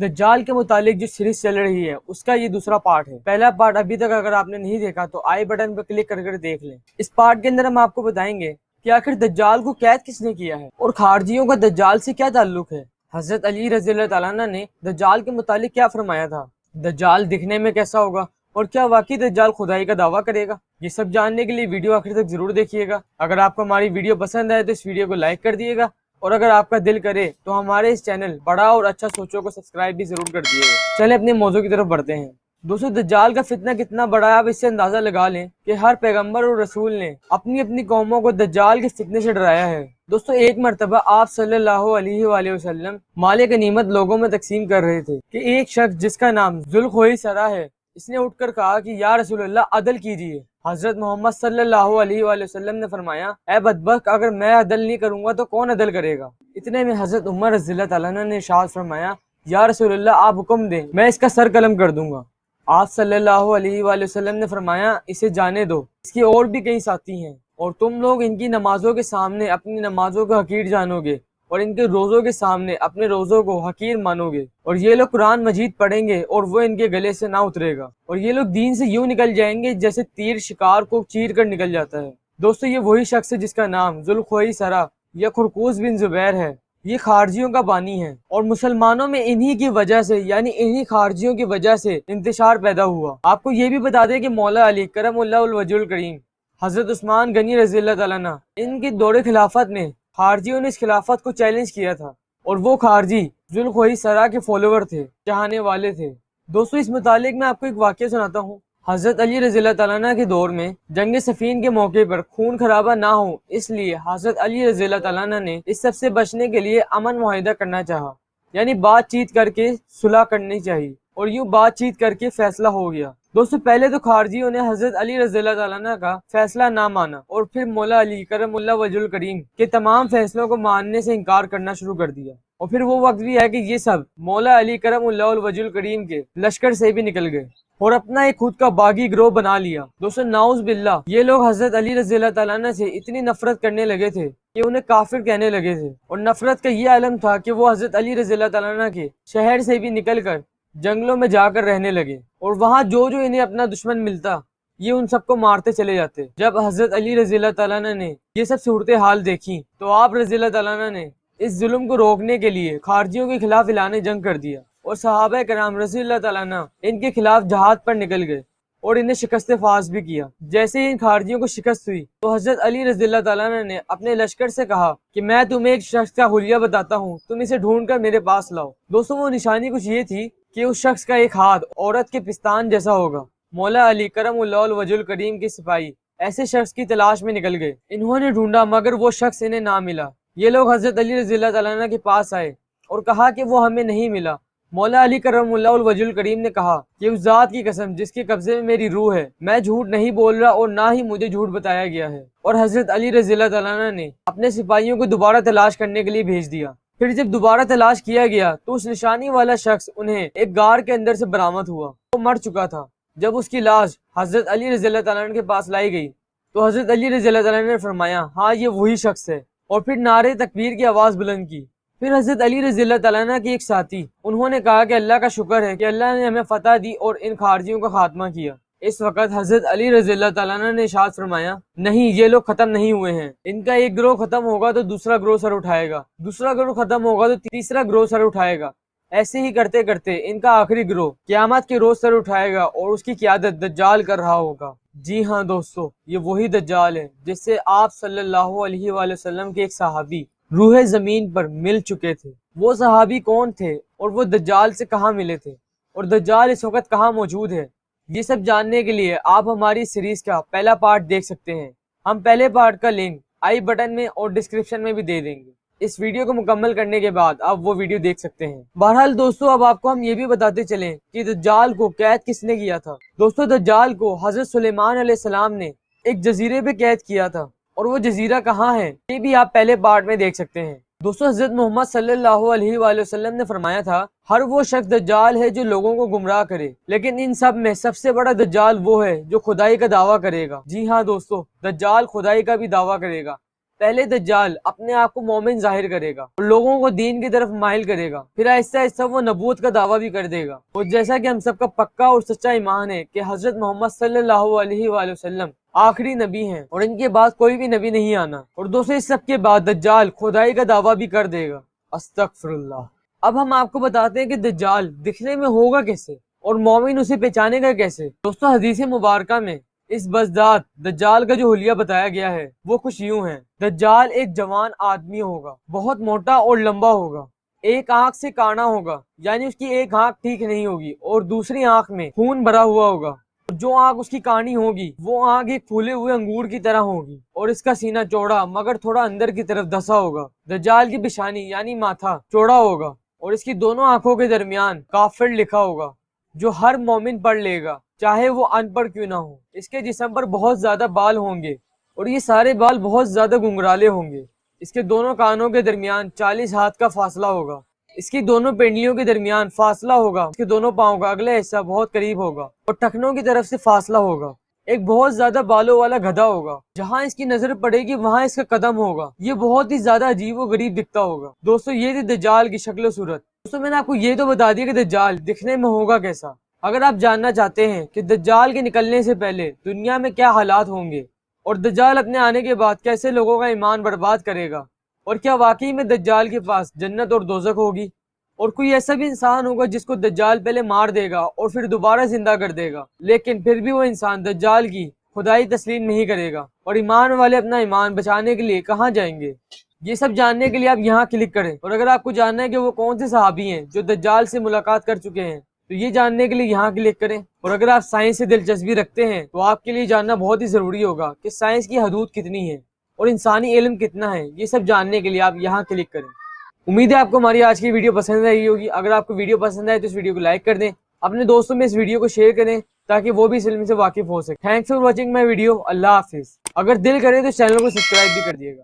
دجال کے متعلق جو سیریز چل رہی ہے اس کا یہ دوسرا پارٹ ہے۔ پہلا پارٹ ابھی تک اگر آپ نے نہیں دیکھا تو آئی بٹن پہ کلک کر کے دیکھ لیں۔ اس پارٹ کے اندر ہم آپ کو بتائیں گے کہ آخر دجال کو قید کس نے کیا ہے اور خارجیوں کا دجال سے کیا تعلق ہے۔ حضرت علی رضی اللہ تعالیٰ عنہ نے دجال کے متعلق کیا فرمایا تھا، دجال دکھنے میں کیسا ہوگا اور کیا واقعی دجال خدائی کا دعویٰ کرے گا، یہ سب جاننے کے لیے ویڈیو آخر تک ضرور دیکھیے گا۔ اگر آپ کو ہماری ویڈیو پسند آئے تو اس ویڈیو کو لائک کر دیے گا، اور اگر آپ کا دل کرے تو ہمارے اس چینل بڑا اور اچھا سوچو کو سبسکرائب بھی ضرور کر دیے گا۔ چلیں اپنے موضوع کی طرف بڑھتے ہیں۔ دوستو دجال کا فتنہ کتنا بڑا ہے آپ اس سے اندازہ لگا لیں کہ ہر پیغمبر اور رسول نے اپنی اپنی قوموں کو دجال کے فتنے سے ڈرایا ہے۔ دوستو ایک مرتبہ آپ صلی اللہ علیہ وآلہ وسلم مال غنیمت لوگوں میں تقسیم کر رہے تھے کہ ایک شخص جس کا نام ذوالخویسرہ ہے، اس نے اٹھ کر کہا کہ یا رسول اللہ عدل کیجیے۔ حضرت محمد صلی اللہ علیہ وآلہ وسلم نے فرمایا اے بدبخت، اگر میں عدل نہیں کروں گا تو کون عدل کرے گا۔ اتنے میں حضرت عمر رضی اللہ تعالیٰ عنہ نے ارشاد فرمایا یا رسول اللہ آپ حکم دیں، میں اس کا سر قلم کر دوں گا۔ آپ صلی اللہ علیہ وآلہ وسلم نے فرمایا اسے جانے دو، اس کی اور بھی کئی ساتھی ہیں اور تم لوگ ان کی نمازوں کے سامنے اپنی نمازوں کو حقیر جانو گے اور ان کے روزوں کے سامنے اپنے روزوں کو حقیر مانو گے، اور یہ لوگ قرآن مجید پڑھیں گے اور وہ ان کے گلے سے نہ اترے گا، اور یہ لوگ دین سے یوں نکل جائیں گے جیسے تیر شکار کو چیر کر نکل جاتا ہے۔ دوستو یہ وہی شخص ہے جس کا نام ذوالخویسرہ یا خرقوس بن زبیر ہے۔ یہ خارجیوں کا بانی ہے اور مسلمانوں میں انہی کی وجہ سے یعنی انہی خارجیوں کی وجہ سے انتشار پیدا ہوا۔ آپ کو یہ بھی بتا دیں کہ مولا علی کرم اللہ الوجہ الکریم، حضرت عثمان غنی رضی اللہ تعالیٰ عنہ، ان کے دور خلافت میں خارجیوں نے اس خلافت کو چیلنج کیا تھا، اور وہ خارجی ذوالخویسرہ کے فالوور تھے، چاہنے والے تھے۔ دوستو اس متعلق میں آپ کو ایک واقعہ سناتا ہوں۔ حضرت علی رضی اللہ تعالیٰ عنہ کے دور میں جنگ صفین کے موقع پر خون خرابہ نہ ہو، اس لیے حضرت علی رضی اللہ تعالیٰ عنہ نے اس سب سے بچنے کے لیے امن معاہدہ کرنا چاہا، یعنی بات چیت کر کے صلح کرنی چاہیے، اور یوں بات چیت کر کے فیصلہ ہو گیا۔ دوستو پہلے تو خارجیوں نے حضرت علی رضی اللہ تعالیٰ عنہ کا فیصلہ نہ مانا، اور پھر مولا علی کرم اللہ وجہ الکریم کے تمام فیصلوں کو ماننے سے انکار کرنا شروع کر دیا، اور پھر وہ وقت بھی ہے کہ یہ سب مولا علی کرم اللہ وجہ الکریم کے لشکر سے بھی نکل گئے اور اپنا ایک خود کا باغی گروہ بنا لیا۔ دوستو نعوذ باللہ، یہ لوگ حضرت علی رضی اللہ تعالیٰ عنہ سے اتنی نفرت کرنے لگے تھے کہ انہیں کافر کہنے لگے تھے، اور نفرت کا یہ عالم تھا کہ وہ حضرت علی رضی اللہ تعالیٰ عنہ کے شہر سے بھی نکل کر جنگلوں میں جا کر رہنے لگے، اور وہاں جو انہیں اپنا دشمن ملتا یہ ان سب کو مارتے چلے جاتے۔ جب حضرت علی رضی اللہ تعالیٰ عنہ نے یہ سب صورتحال دیکھی تو آپ رضی اللہ تعالیٰ عنہ نے اس ظلم کو روکنے کے لیے خارجیوں کے خلاف اعلان جنگ کر دیا، اور صحابہ کرام رضی اللہ تعالیٰ عنہ ان کے خلاف جہاد پر نکل گئے اور انہیں شکست فاز بھی کیا۔ جیسے ہی ان خارجیوں کو شکست ہوئی تو حضرت علی رضی اللہ تعالیٰ عنہ نے اپنے لشکر سے کہا کہ میں تمہیں ایک شخص کا حلیہ بتاتا ہوں، تم اسے ڈھونڈ کر میرے پاس لاؤ۔ دوستوں وہ نشانی کچھ یہ تھی کہ اس شخص کا ایک ہاتھ عورت کے پستان جیسا ہوگا۔ مولا علی کرم اللہ وجہ الکریم کے سپاہی ایسے شخص کی تلاش میں نکل گئے، انہوں نے ڈھونڈا مگر وہ شخص انہیں نہ ملا۔ یہ لوگ حضرت علی رضی اللہ تعالیٰ عنہ کے پاس آئے اور کہا کہ وہ ہمیں نہیں ملا۔ مولا علی کرم اللہ وجہ الکریم نے کہا کہ اس ذات کی قسم جس کے قبضے میں میری روح ہے، میں جھوٹ نہیں بول رہا اور نہ ہی مجھے جھوٹ بتایا گیا ہے۔ اور حضرت علی رضی اللہ تعالیٰ عنہ نے اپنے سپاہیوں کو دوبارہ تلاش کرنے کے لیے بھیج دیا۔ پھر جب دوبارہ تلاش کیا گیا تو اس نشانی والا شخص انہیں ایک غار کے اندر سے برآمد ہوا، وہ مر چکا تھا۔ جب اس کی لاش حضرت علی رضی اللہ تعالیٰ عنہ کے پاس لائی گئی تو حضرت علی رضی اللہ تعالیٰ عنہ نے فرمایا ہاں یہ وہی شخص ہے، اور پھر نعرے تکبیر کی آواز بلند کی۔ پھر حضرت علی رضی اللہ تعالیٰ عنہ کے ایک ساتھی انہوں نے کہا کہ اللہ کا شکر ہے کہ اللہ نے ہمیں فتح دی اور ان خارجیوں کا خاتمہ کیا۔ اس وقت حضرت علی رضی اللہ تعالیٰ عنہ نے ارشاد فرمایا نہیں، یہ لوگ ختم نہیں ہوئے ہیں، ان کا ایک گروہ ختم ہوگا تو دوسرا گروہ سر اٹھائے گا، دوسرا گروہ ختم ہوگا تو تیسرا گروہ سر اٹھائے گا، ایسے ہی کرتے کرتے ان کا آخری گروہ قیامت کے روز سر اٹھائے گا اور اس کی قیادت دجال کر رہا ہوگا۔ جی ہاں دوستو، یہ وہی دجال ہے جس سے آپ صلی اللہ علیہ وآلہ وسلم کے ایک صحابی روح زمین پر مل چکے تھے۔ وہ صحابی کون تھے اور وہ دجال سے کہاں ملے تھے اور دجال اس وقت کہاں موجود ہے، یہ سب جاننے کے لیے آپ ہماری سیریز کا پہلا پارٹ دیکھ سکتے ہیں۔ ہم پہلے پارٹ کا لنک آئی بٹن میں اور ڈسکرپشن میں بھی دے دیں گے۔ اس ویڈیو کو مکمل کرنے کے بعد آپ وہ ویڈیو دیکھ سکتے ہیں۔ بہرحال دوستو اب آپ کو ہم یہ بھی بتاتے چلیں کہ دجال کو قید کس نے کیا تھا۔ دوستو دجال کو حضرت سلیمان علیہ السلام نے ایک جزیرے پہ قید کیا تھا، اور وہ جزیرہ کہاں ہے یہ بھی آپ پہلے پارٹ میں دیکھ سکتے ہیں۔ دوستو حضرت محمد صلی اللہ علیہ وآلہ وسلم نے فرمایا تھا ہر وہ شخص دجال ہے جو لوگوں کو گمراہ کرے، لیکن ان سب میں سب سے بڑا دجال وہ ہے جو خدائی کا دعویٰ کرے گا۔ جی ہاں دوستو، دجال خدائی کا بھی دعویٰ کرے گا، پہلے دجال اپنے آپ کو مومن ظاہر کرے گا اور لوگوں کو دین کی طرف مائل کرے گا، پھر آہستہ آہستہ وہ نبوت کا دعویٰ بھی کر دے گا۔ اور جیسا کہ ہم سب کا پکا اور سچا ایمان ہے کہ حضرت محمد صلی اللہ علیہ وآلہ وسلم آخری نبی ہیں اور ان کے بعد کوئی بھی نبی نہیں آنا، اور دوستوں اس سب کے بعد دجال خدائی کا دعویٰ بھی کر دے گا۔ استغفر اللہ۔ اب ہم آپ کو بتاتے ہیں کہ دجال دکھنے میں ہوگا کیسے اور مومن اسے پہچانے گا کیسے۔ دوستوں حدیث مبارکہ میں اس بذات دجال کا جو حلیہ بتایا گیا ہے وہ کچھ یوں ہے۔ دجال ایک جوان آدمی ہوگا، بہت موٹا اور لمبا ہوگا، ایک آنکھ سے کانا ہوگا، یعنی اس کی ایک آنکھ ٹھیک نہیں ہوگی اور دوسری آنکھ میں خون بھرا ہوا ہوگا۔ جو آنکھ اس کی کانی ہوگی وہ آنکھ ایک پھولے ہوئے انگور کی طرح ہوگی، اور اس کا سینہ چوڑا مگر تھوڑا اندر کی طرف دھسا ہوگا۔ دجال کی پیشانی یعنی ماتھا چوڑا ہوگا اور اس کی دونوں آنکھوں کے درمیان کافر لکھا ہوگا، جو ہر مومن پڑھ لے گا چاہے وہ ان پڑھ کیوں نہ ہو۔ اس کے جسم پر بہت زیادہ بال ہوں گے اور یہ سارے بال بہت زیادہ گنگرالے ہوں گے۔ اس کے دونوں کانوں کے درمیان 40 ہاتھ کا فاصلہ ہوگا، اس کی دونوں پنڈلیوں کے درمیان فاصلہ ہوگا، اس کے دونوں پاؤں کا اگلا حصہ بہت قریب ہوگا اور ٹخنوں کی طرف سے فاصلہ ہوگا۔ ایک بہت زیادہ بالوں والا گدھا ہوگا، جہاں اس کی نظر پڑے گی وہاں اس کا قدم ہوگا، یہ بہت ہی زیادہ عجیب و غریب دکھتا ہوگا۔ دوستو یہ تھی دجال کی شکل و صورت۔ دوستو میں نے آپ کو یہ تو بتا دیا کہ دجال دکھنے میں ہوگا کیسا۔ اگر آپ جاننا چاہتے ہیں کہ دجال کے نکلنے سے پہلے دنیا میں کیا حالات ہوں گے اور دجال اپنے آنے کے بعد کیسے لوگوں کا ایمان برباد کرے گا، اور کیا واقعی میں دجال کے پاس جنت اور دوزخ ہوگی، اور کوئی ایسا بھی انسان ہوگا جس کو دجال پہلے مار دے گا اور پھر دوبارہ زندہ کر دے گا، لیکن پھر بھی وہ انسان دجال کی خدائی تسلیم نہیں کرے گا، اور ایمان والے اپنا ایمان بچانے کے لیے کہاں جائیں گے؟ یہ سب جاننے کے لیے آپ یہاں کلک کریں، اور اگر آپ کو جاننا ہے کہ وہ کون سے صحابی ہیں جو دجال سے ملاقات کر چکے ہیں تو یہ جاننے کے لیے یہاں کلک کریں، اور اگر آپ سائنس سے دلچسپی رکھتے ہیں تو آپ کے لیے جاننا بہت ہی ضروری ہوگا کہ سائنس کی حدود کتنی ہے اور انسانی علم کتنا ہے۔ یہ سب جاننے کے لیے آپ یہاں کلک کریں۔ امید ہے آپ کو ہماری آج کی ویڈیو پسند آئی ہوگی۔ اگر آپ کو ویڈیو پسند آئے تو اس ویڈیو کو لائک کر دیں، اپنے دوستوں میں اس ویڈیو کو شیئر کریں تاکہ وہ بھی اس علم سے واقف ہو سکے۔ Thanks for watching my video. اللہ حافظ۔ اگر دل کرے تو چینل کو سبسکرائب بھی کر دیے گا۔